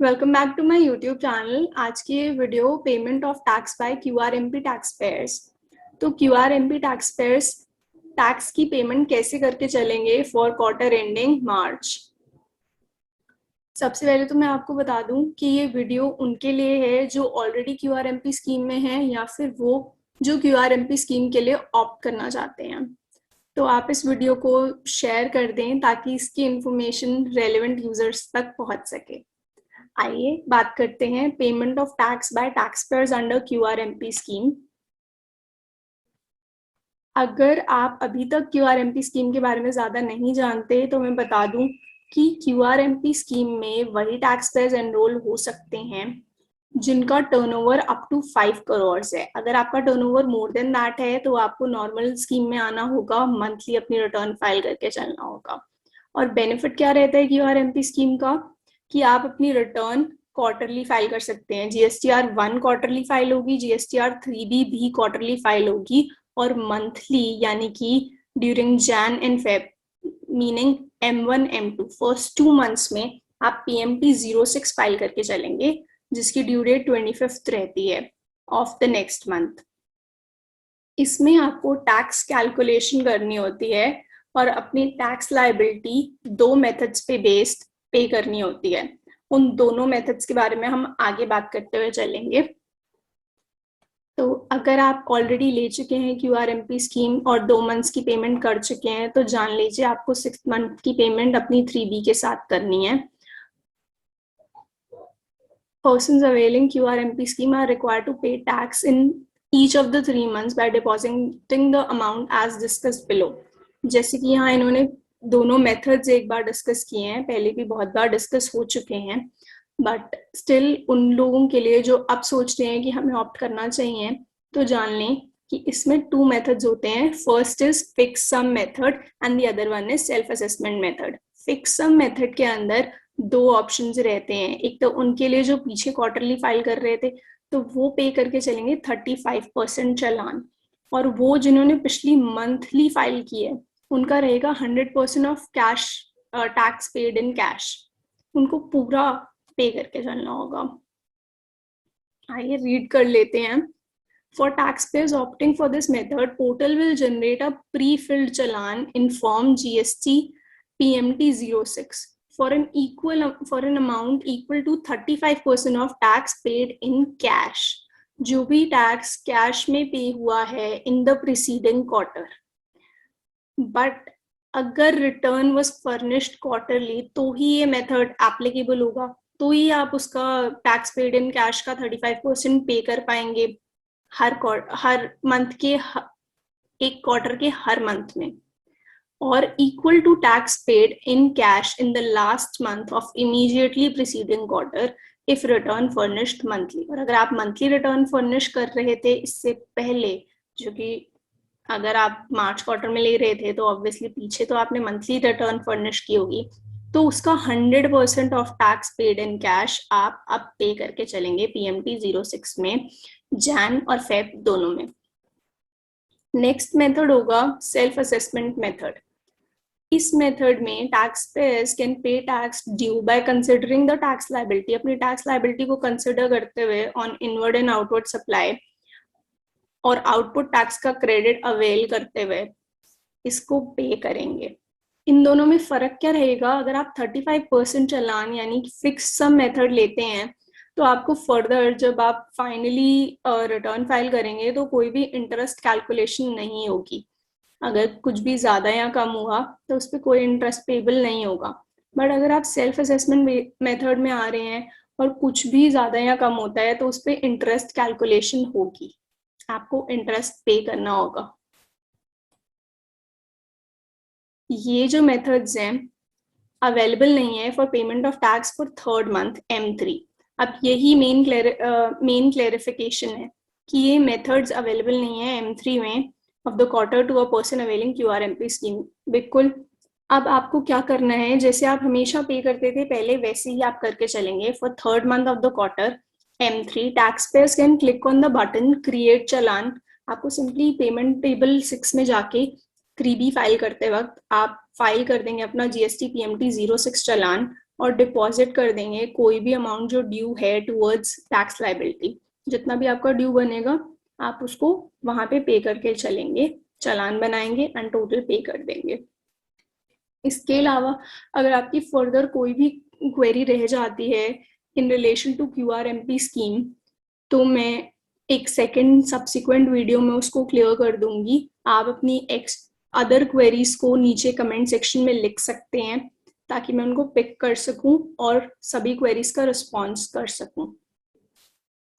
Welcome back to my YouTube channel. आज की ये video payment of tax by QRMP tax payers. तो QRMP tax payers tax की payment कैसे करके चलेंगे फॉर क्वार्टर एंडिंग मार्च। सबसे पहले तो मैं आपको बता दूं कि ये वीडियो उनके लिए है जो ऑलरेडी क्यूआरएमपी स्कीम में है या फिर वो जो क्यूआरएमपी स्कीम के लिए ऑप्ट करना चाहते हैं। तो आप इस वीडियो को शेयर कर दें ताकि इसकी इंफॉर्मेशन रेलेवेंट यूजर्स तक पहुंच सके। आइए बात करते हैं payment of tax bye tax payers under QRMP scheme. अगर आप अभी तक क्यूआरएमपी स्कीम के बारे में ज्यादा नहीं जानते तो मैं बता दूं कि क्यूआरएमपी स्कीम में वही टैक्स पेयर्स एनरोल हो सकते हैं जिनका टर्नओवर अप टू 5 करोड़ है। अगर आपका टर्नओवर मोर देन दैट है तो आपको नॉर्मल स्कीम में आना होगा, मंथली अपनी रिटर्न फाइल करके चलना होगा। और बेनिफिट क्या रहता है क्यूआरएमपी स्कीम का कि आप अपनी रिटर्न क्वार्टरली फाइल कर सकते हैं। जीएसटीआर 1 क्वार्टरली फाइल होगी, जीएसटीआर 3B भी क्वार्टरली फाइल होगी, और मंथली यानी कि during Jain and Feb meaning M1 M2 first 2 months में आप PMT 06 फाइल करके चलेंगे जिसकी ड्यू डेट 25th रहती है ऑफ द नेक्स्ट मंथ। इसमें आपको टैक्स कैलकुलेशन करनी होती है और अपनी टैक्स लायबिलिटी 2 मेथड्स पे बेस्ड पे करनी होती है। उन दोनों मेथड्स के बारे में हम आगे बात करते हुए चलेंगे। तो अगर आप ऑलरेडी ले चुके हैं क्यूआरएमपी स्कीम और 2 मंथ्स की पेमेंट कर चुके हैं तो जान लीजिए आपको 6 मंथ की पेमेंट अपनी 3B के साथ करनी है। Persons availing QRMP scheme are required to pay tax in each of the 3 months by depositing the amount as discussed below। जैसे कि यहाँ इन्होंने दोनों मेथड्स एक बार डिस्कस किए हैं, पहले भी बहुत बार डिस्कस हो चुके हैं, बट स्टिल उन लोगों के लिए जो अब सोच रहे हैं कि हमें ऑप्ट करना चाहिए तो जान लें कि इसमें 2 मेथड्स होते हैं। First is fix sum method and the other one is self assessment method. Fix sum method के अंदर 2 ऑप्शंस रहते हैं। एक तो उनके लिए जो पीछे क्वार्टरली फाइल कर रहे थे तो वो पे करके चलेंगे 35% चालान, और वो जिन्होंने पिछली मंथली फाइल की है उनका रहेगा 100% of cash tax paid in cash. उनको पूरा पे करके चलना होगा। आइए रीड कर लेते हैं। For taxpayers opting for this method, portal will generate a pre-filled challan in form GST PMT 06 for an amount equal to 35% of tax paid in cash। जो भी टैक्स कैश में पे हुआ है in the preceding quarter, but अगर return was furnished quarterly तो ही ये method applicable होगा, तो ही आप उसका टैक्स पेड इन कैश का 35% पे कर पाएंगे हर मंथ के एक क्वार्टर के हर मंथ में, और equal to tax paid in cash in the last month of immediately preceding quarter if return furnished monthly. और अगर आप मंथली रिटर्न फर्निश कर रहे थे इससे पहले, जो कि अगर आप मार्च क्वार्टर में ले रहे थे तो ऑब्वियसली पीछे तो आपने मंथली रिटर्न फर्निश की होगी, तो उसका 100% of tax paid in cash आप अब पे करके चलेंगे PMT 06 में, जैन और फेब दोनों में। नेक्स्ट मेथड होगा सेल्फ असेसमेंट मेथड। इस मेथड में tax payers can pay tax due by considering the tax liability, अपनी टैक्स लायबिलिटी को कंसिडर करते हुए on inward and outward supply और आउटपुट टैक्स का क्रेडिट अवेल करते हुए इसको पे करेंगे। इन दोनों में फर्क क्या रहेगा? अगर आप 35% चालान यानी फिक्स सम मेथड लेते हैं तो आपको फर्दर जब आप फाइनली रिटर्न फाइल करेंगे तो कोई भी इंटरेस्ट कैलकुलेशन नहीं होगी। अगर कुछ भी ज्यादा या कम हुआ तो उस पर कोई इंटरेस्ट पेबल नहीं होगा। बट अगर आप सेल्फ असेसमेंट मेथड में आ रहे हैं और कुछ भी ज्यादा या कम होता है तो उस पर इंटरेस्ट कैलकुलेशन होगी, आपको इंटरेस्ट पे करना होगा। ये जो मेथड्स हैं अवेलेबल नहीं है for payment of tax for third month M3। अब यही मेन क्लेरिफिकेशन है कि ये मेथड्स अवेलेबल नहीं है M3 में of the quarter to a person availing QRMP scheme. बिल्कुल अब आपको क्या करना है, जैसे आप हमेशा पे करते थे पहले वैसे ही आप करके चलेंगे। For third month of the quarter M3 tax payers can click on the button create challan. आपको सिंपली पेमेंट टेबल 6 में जाके 3B फाइल करते वक्त आप फाइल कर देंगे अपना GST PMT 06 चालान और डिपॉजिट कर देंगे कोई भी अमाउंट जो ड्यू है टुवर्ड्स टैक्स लाइबिलिटी। जितना भी आपका ड्यू बनेगा आप उसको वहां पे पे करके चलेंगे, चालान बनाएंगे एंड टोटल पे कर देंगे। इसके अलावा अगर आपकी फर्दर कोई भी क्वेरी रह जाती है in relation to QRMP scheme, तो मैं एक सेकेंड सब्सिक्वेंट वीडियो में उसको क्लियर कर दूंगी। आप अपनी अदर क्वेरीज को नीचे कमेंट सेक्शन में लिख सकते हैं ताकि मैं उनको पिक कर सकूं और सभी क्वेरीज का रिस्पॉन्स कर सकूं।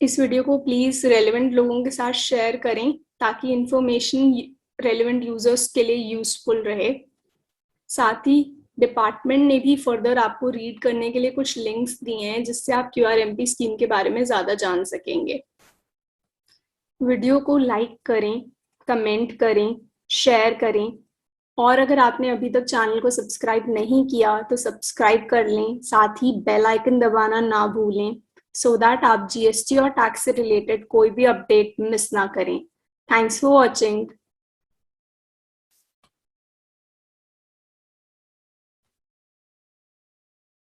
इस वीडियो को प्लीज रेलेवेंट लोगों के साथ शेयर करें ताकि इंफॉर्मेशन रेलेवेंट यूजर्स के लिए यूजफुल रहे। साथ ही डिपार्टमेंट ने भी फर्दर आपको रीड करने के लिए कुछ लिंक्स दिए हैं जिससे आप QRMP स्कीम के बारे में ज्यादा जान सकेंगे। वीडियो को लाइक करें, कमेंट करें, शेयर करें और अगर आपने अभी तक चैनल को सब्सक्राइब नहीं किया तो सब्सक्राइब कर लें, साथ ही बेल आइकन दबाना ना भूलें सो दैट आप GST और टैक्स से रिलेटेड कोई भी अपडेट मिस ना करें। Thanks for watching.